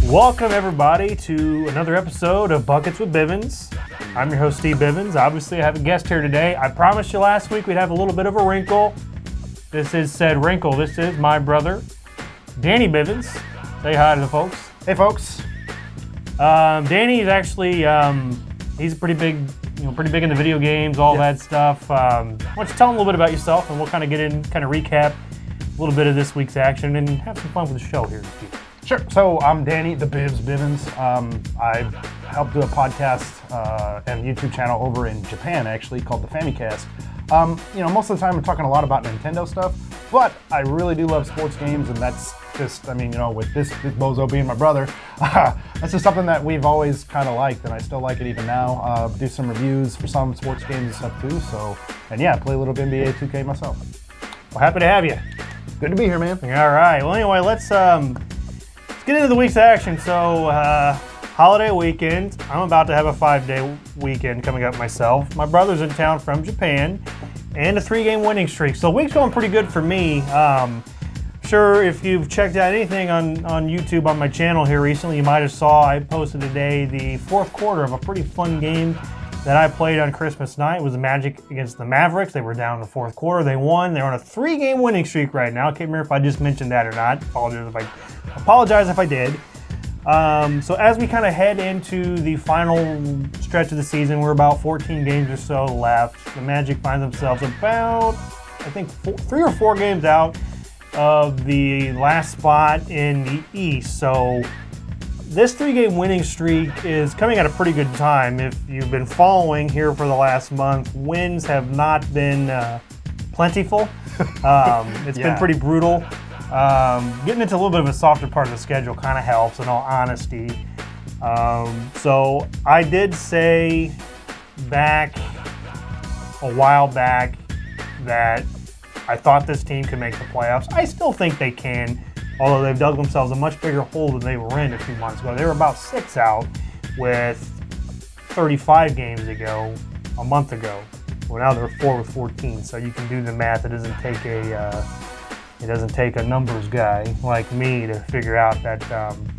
Welcome, everybody, to another episode of Buckets with Bivens. I'm your host, Steve Bivens. Obviously, I have a guest here today. I promised you last week we'd have a little bit of a wrinkle. This is said wrinkle. This is my brother, Danny Bivens. Say hi to the folks. Hey, folks. Danny is actually, he's pretty big in the video games, all that stuff. Why don't you tell him a little bit about yourself, and we'll kind of get in, kind of recap a little bit of this week's action and have some fun with the show here. Sure. So I'm Danny, the Bivens. I helped do a podcast and YouTube channel over in Japan, actually, called the Famicast. Most of the time I'm talking a lot about Nintendo stuff, but I really do love sports games, and that's just, with this bozo being my brother, that's just something that we've always kind of liked, and I still like it even now. Do some reviews for some sports games and stuff too. So, and yeah, play a little NBA 2K myself. Well, happy to have you. Good to be here, man. All right. Well, anyway, let's get into the week's action. So, holiday weekend. I'm about to have a 5-day weekend coming up myself. My brother's in town from Japan, and a 3-game winning streak. So, the week's going pretty good for me. Sure, if you've checked out anything on YouTube on my channel here recently, you might have saw I posted today the fourth quarter of a pretty fun game that I played on Christmas night. It was the Magic against the Mavericks. They were down in the fourth quarter. They won. They're on a 3-game winning streak right now. I can't remember if I just mentioned that or not. Apologize if I did. So as we kind of head into the final stretch of the season, we're about 14 games or so left. The Magic find themselves about, I think, 3 or 4 games out of the last spot in the East. So this 3-game winning streak is coming at a pretty good time. If you've been following here for the last month, wins have not been plentiful. It's been pretty brutal. Getting into a little bit of a softer part of the schedule kind of helps, in all honesty. So I did say a while back that I thought this team could make the playoffs. I still think they can, although they've dug themselves a much bigger hole than they were in a few months ago. They were about 6 out with 35 games ago, a month ago. Well, now they're 4 with 14, so you can do the math. It doesn't take a numbers guy like me to figure out that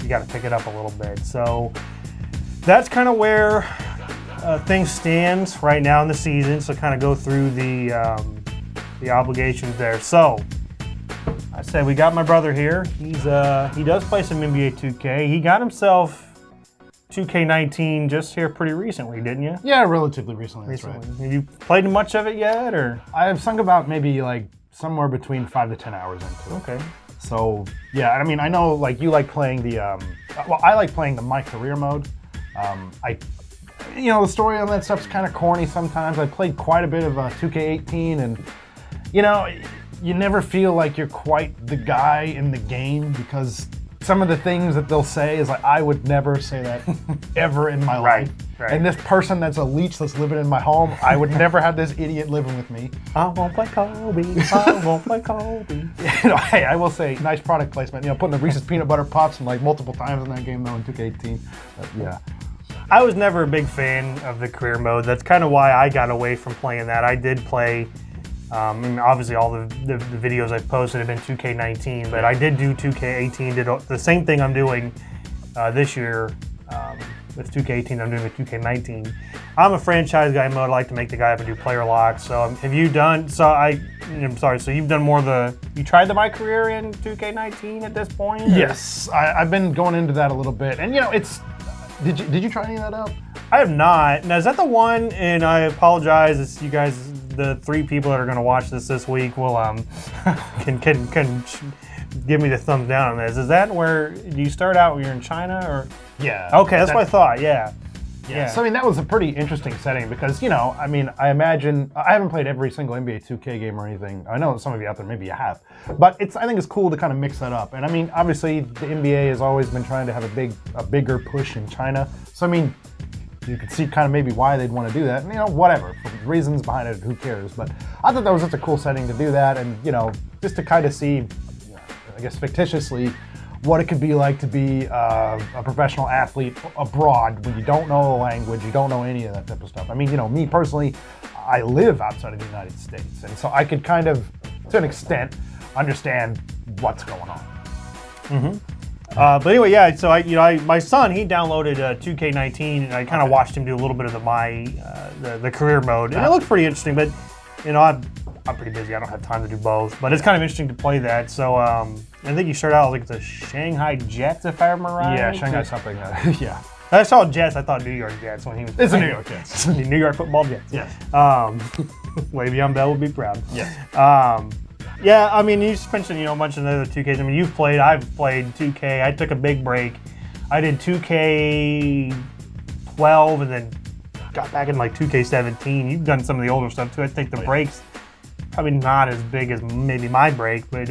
you got to pick it up a little bit. So that's kind of where things stand right now in the season. So kind of go through the obligations there. So I said we got my brother here. He does play some NBA 2K. He got himself 2K19 just here pretty recently, didn't you? Yeah, relatively recently. That's right. Have you played much of it yet, or? I've sunk about maybe somewhere between 5 to 10 hours into it. Okay. So yeah, I know you like playing the I like playing the My Career mode. The story on that stuff's kind of corny sometimes. I played quite a bit of 2K18, and you never feel like you're quite the guy in the game, because some of the things that they'll say is I would never say that ever in my life. Right. And this person that's a leech that's living in my home, I would never have this idiot living with me. I won't play Kobe. I won't play Kobe. Hey, I will say, nice product placement. Putting the Reese's Peanut Butter Pops in multiple times in that game though in 2K18. But, yeah. I was never a big fan of the career mode. That's kind of why I got away from playing that. I did play, obviously all the videos I've posted have been 2K19, but I did do 2K18, did the same thing I'm doing this year with 2K18, I'm doing with 2K19. I'm a franchise guy mode. I like to make the guy up and do player locks. So have you done, so you've done more you tried the My Career in 2K19 at this point? Or? Yes, I've been going into that a little bit. And did you try any of that out? I have not. Now, is that the one, and I apologize, it's you guys, the 3 people that are going to watch this week will can give me the thumbs down on this. Is that where, do you start out when you're in China, or? Yeah. Okay, that's what I thought, yeah. So, that was a pretty interesting setting because, I imagine, I haven't played every single NBA 2K game or anything. I know some of you out there, maybe you have. But I think it's cool to kind of mix that up. And obviously, the NBA has always been trying to have a bigger push in China. So, you could see kind of maybe why they'd want to do that. And, whatever, for reasons behind it, who cares? But I thought that was just a cool setting to do that. And, just to kind of see, I guess, fictitiously, what it could be like to be a professional athlete abroad when you don't know the language, you don't know any of that type of stuff. Me personally, I live outside of the United States, and so I could kind of to an extent, understand what's going on. But anyway, yeah. So my son, he downloaded 2K19, and I kind of watched him do a little bit of the career mode, and it looked pretty interesting. But I'm pretty busy. I don't have time to do both. But it's kind of interesting to play that. So I think you started out like the Shanghai Jets, if I remember right. Yeah, Shanghai something. Yeah. I saw Jets. I thought New York Jets when he was. It's the New York Jets. The New York Football Jets. Yes. Le'Veon Bell would be proud. Yes. Yeah, I mean, you just mentioned, a bunch of the other 2Ks. I mean, you've played, I've played 2K. I took a big break. I did 2K12 and then got back in like 2K17. You've done some of the older stuff too. I think the break's probably not as big as maybe my break, but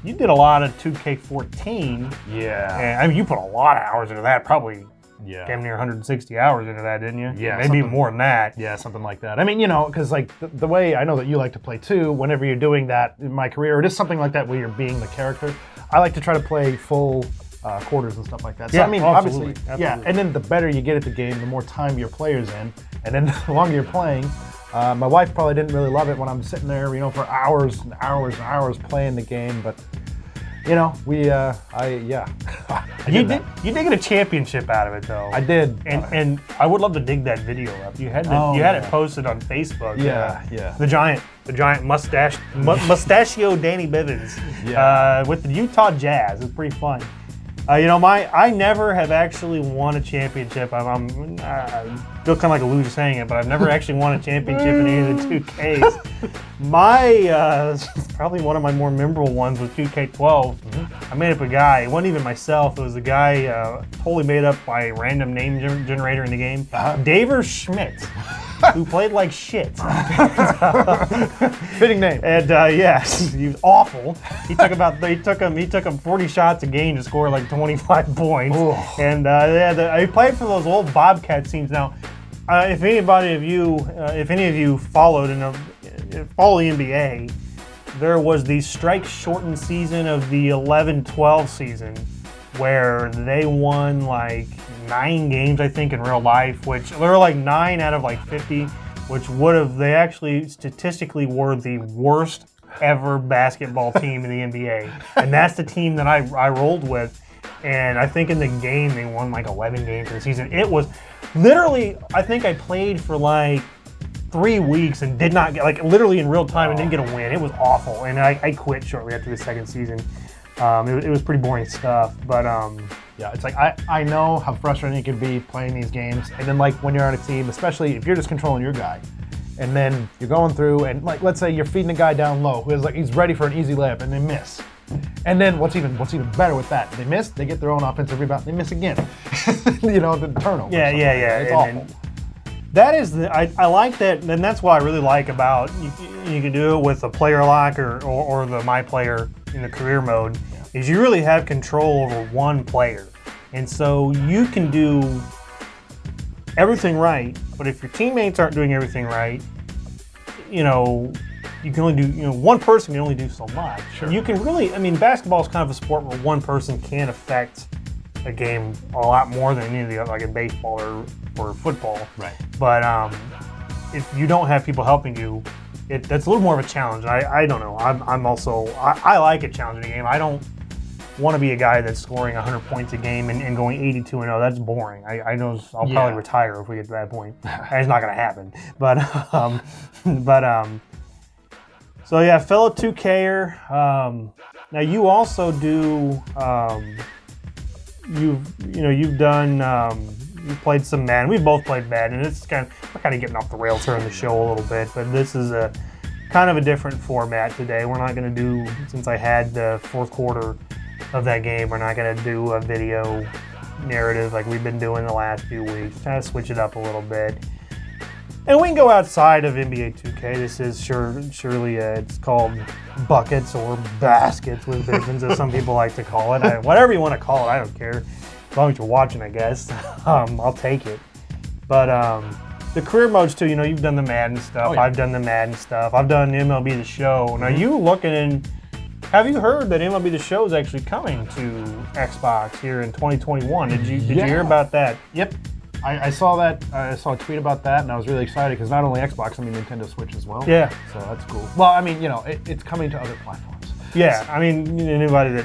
you did a lot of 2K14. Yeah. And, I mean, you put a lot of hours into that, probably damn near 160 hours into that, didn't you? Yeah. Maybe more than that. Yeah, something like that. I mean, because like the way I know that you like to play too, whenever you're doing that in my career, or just something like that where you're being the character, I like to try to play full quarters and stuff like that. So, Yeah, I mean, absolutely. obviously, yeah. And then the better you get at the game, the more time your player's in, and then the longer you're playing. My wife probably didn't really love it when I'm sitting there, for hours and hours and hours playing the game, but you did get a championship out of it though. I did, and I would love to dig that video up. You had it posted on Facebook. Yeah. The giant mustachio Danny Bivens with the Utah Jazz. It's pretty fun. I never have actually won a championship. I feel kind of like a loser saying it, but I've never actually won a championship in any of the 2Ks. Probably one of my more memorable ones was 2K12. I made up a guy. It wasn't even myself. It was a guy totally made up by a random name generator in the game. Daver Schmidt, who played like shit. Fitting name. And yes, he was awful. He took him 40 shots a game to score like 25 points. Ooh. And he played for those old Bobcat teams. Now, if any of you followed follow the NBA, there was the strike-shortened season of the 11-12 season where they won like 9 games, I think, in real life, which there were like 9 out of like 50, which they actually statistically were the worst ever basketball team in the NBA. And that's the team that I rolled with. And I think in the game, they won like 11 games in the season. It was literally, I think I played for like 3 weeks and did not get, like literally in real time, and didn't get a win. It was awful. And I quit shortly after the second season. It was pretty boring stuff, but yeah, it's like I know how frustrating it can be playing these games, and then like when you're on a team, especially if you're just controlling your guy, and then you're going through and like let's say you're feeding a guy down low who is like he's ready for an easy layup and they miss, and then what's even better with that, they miss, they get their own offensive rebound, they miss again, the turnover. Yeah. It's awful. And that is I like that, and that's what I really like about you can do it with a player lock or the my player in the career mode, is you really have control over one player. And so you can do everything right, but if your teammates aren't doing everything right, you can only do, one person can only do so much. Sure. You can really, basketball is kind of a sport where one person can affect a game a lot more than any of the other, like in baseball or football. Right. But if you don't have people helping you, that's a little more of a challenge. I don't know. I like a challenging game. I don't want to be a guy that's scoring 100 points a game and going 82-0. That's boring. I know I'll probably retire if we get to that point. It's not going to happen. So yeah, fellow 2Ker. Now you also do. You've done. You've played some Madden. We've both played Madden, and we're kind of getting off the rails here on the show a little bit. But this is a kind of a different format today. We're not going to do, since I had the fourth quarter of that game, we're not going to do a video narrative like we've been doing the last few weeks. Kind of switch it up a little bit. And we can go outside of NBA 2K. This is surely it's called Buckets or Baskets with Bivens, as some people like to call it. Whatever you want to call it, I don't care. As long as you're watching, I guess. I'll take it. But the career modes too, you've done the Madden stuff. Oh, yeah. I've done the Madden stuff. I've done MLB The Show. Now you looking in, have you heard that MLB The Show is actually coming to Xbox here in 2021? Did you hear about that? Yep. I saw that. I saw a tweet about that, and I was really excited because not only Xbox, I mean Nintendo Switch as well. Yeah. So that's cool. Well, I mean, it's coming to other platforms. Yeah, I mean, anybody that,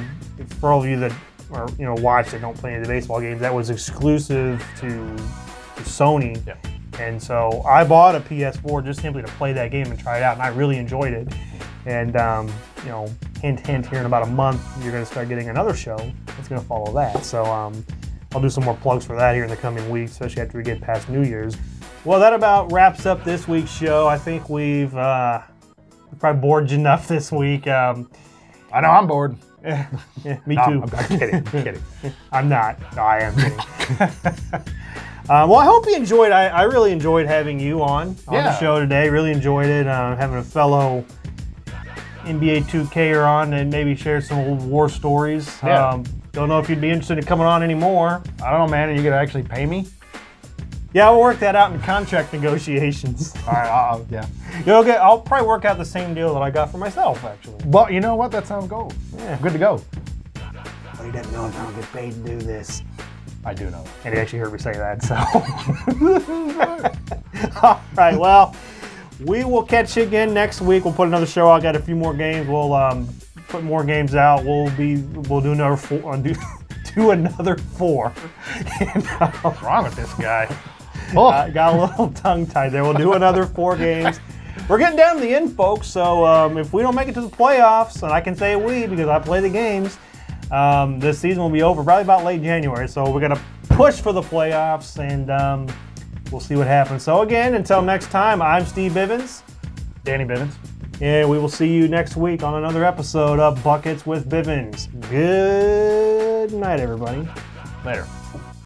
for all of you that are, watch that don't play any of the baseball games, that was exclusive to Sony. Yeah. And so I bought a PS4 just simply to play that game and try it out, and I really enjoyed it. And, hint, here in about a month, you're going to start getting another show that's going to follow that. So I'll do some more plugs for that here in the coming weeks, especially after we get past New Year's. Well, that about wraps up this week's show. I think we've probably bored you enough this week. I know I'm bored. Yeah, me No, too. I'm kidding. I'm not. No, I am kidding. Well, I hope you enjoyed. I really enjoyed having you on the show today. Really enjoyed it. Having a fellow NBA 2K'er on and maybe share some old war stories. Yeah. Don't know if you'd be interested in coming on anymore. I don't know, man. Are you gonna actually pay me? Yeah, we'll work that out in contract negotiations. All right. Yeah. I'll probably work out the same deal that I got for myself, actually. But you know what? That sounds gold. Yeah. Good to go. Well, he doesn't know if I'll get paid to do this. I do know. And he actually heard me say that, so. All right, well, we will catch you again next week. We'll put another show out. Got a few more games. We'll put more games out. We'll do another four. Do another 4. What's wrong with this guy? I got a little tongue-tied there. We'll do another 4 games. We're getting down to the end, folks, so if we don't make it to the playoffs, and I can say we because I play the games, this season will be over probably about late January. So we're going to push for the playoffs, and we'll see what happens. So again, until next time, I'm Steve Bivens. Danny Bivens. And we will see you next week on another episode of Buckets with Bivens. Good night, everybody. Later.